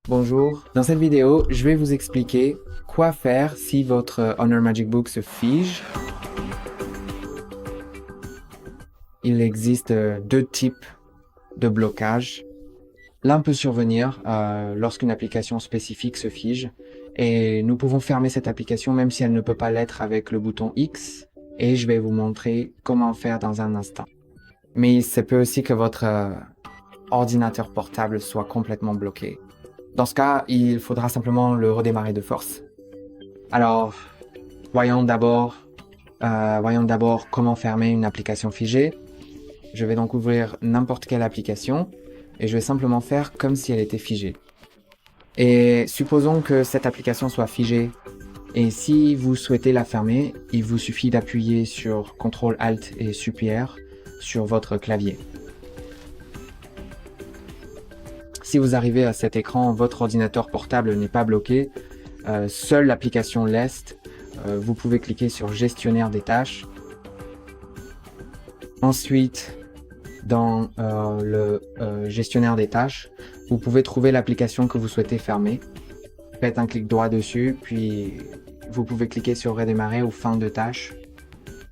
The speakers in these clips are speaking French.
Bonjour, dans cette vidéo, je vais vous expliquer quoi faire si votre Honor Magic Book se fige. Il existe deux types de blocage. L'un peut survenir lorsqu'une application spécifique se fige et nous pouvons fermer cette application même si elle ne peut pas l'être avec le bouton X et je vais vous montrer comment faire dans un instant. Mais il se peut aussi que votre ordinateur portable soit complètement bloqué. Dans ce cas, il faudra simplement le redémarrer de force. Alors, voyons d'abord comment fermer une application figée. Je vais donc ouvrir n'importe quelle application et je vais simplement faire comme si elle était figée. Et supposons que cette application soit figée et si vous souhaitez la fermer, il vous suffit d'appuyer sur CTRL ALT et SUPR sur votre clavier. Si vous arrivez à cet écran, votre ordinateur portable n'est pas bloqué, seule l'application l'est. Vous pouvez cliquer sur Gestionnaire des tâches. Ensuite, dans le Gestionnaire des tâches, vous pouvez trouver l'application que vous souhaitez fermer. Faites un clic droit dessus, puis vous pouvez cliquer sur Redémarrer ou Fin de tâche.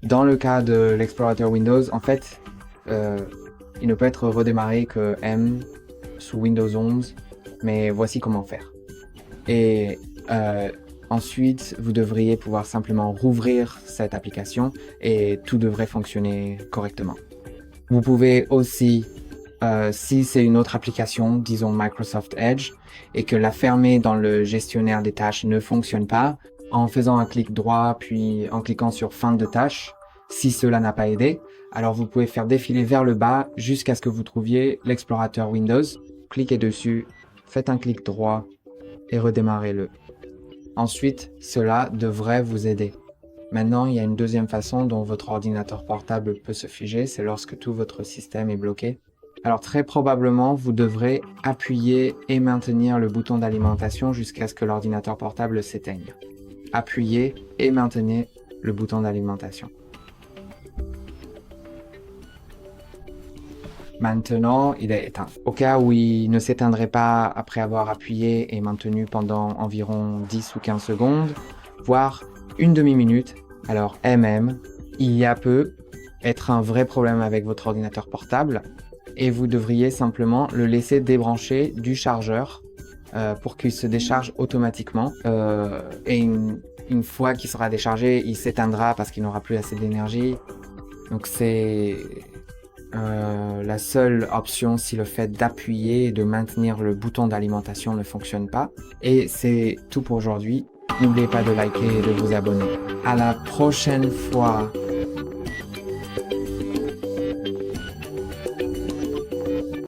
Dans le cas de l'explorateur Windows, en fait, il ne peut être redémarré que M sous Windows 11, mais voici comment faire. Et ensuite, vous devriez pouvoir simplement rouvrir cette application et tout devrait fonctionner correctement. Vous pouvez aussi, si c'est une autre application, disons Microsoft Edge, et que la fermer dans le gestionnaire des tâches ne fonctionne pas, en faisant un clic droit puis en cliquant sur Fin de tâche, si cela n'a pas aidé, alors vous pouvez faire défiler vers le bas jusqu'à ce que vous trouviez l'explorateur Windows. Cliquez dessus, faites un clic droit et redémarrez-le. Ensuite, cela devrait vous aider. Maintenant, il y a une deuxième façon dont votre ordinateur portable peut se figer, c'est lorsque tout votre système est bloqué. Alors très probablement, vous devrez appuyer et maintenir le bouton d'alimentation jusqu'à ce que l'ordinateur portable s'éteigne. Appuyez et maintenez le bouton d'alimentation. Maintenant, il est éteint. Au cas où il ne s'éteindrait pas après avoir appuyé et maintenu pendant environ 10 ou 15 secondes, voire une demi-minute, alors il y a peut être un vrai problème avec votre ordinateur portable et vous devriez simplement le laisser débrancher du chargeur pour qu'il se décharge automatiquement et une fois qu'il sera déchargé, il s'éteindra parce qu'il n'aura plus assez d'énergie. Donc c'est la seule option si le fait d'appuyer et de maintenir le bouton d'alimentation ne fonctionne pas. Et c'est tout pour aujourd'hui. N'oubliez pas de liker et de vous abonner. À la prochaine fois.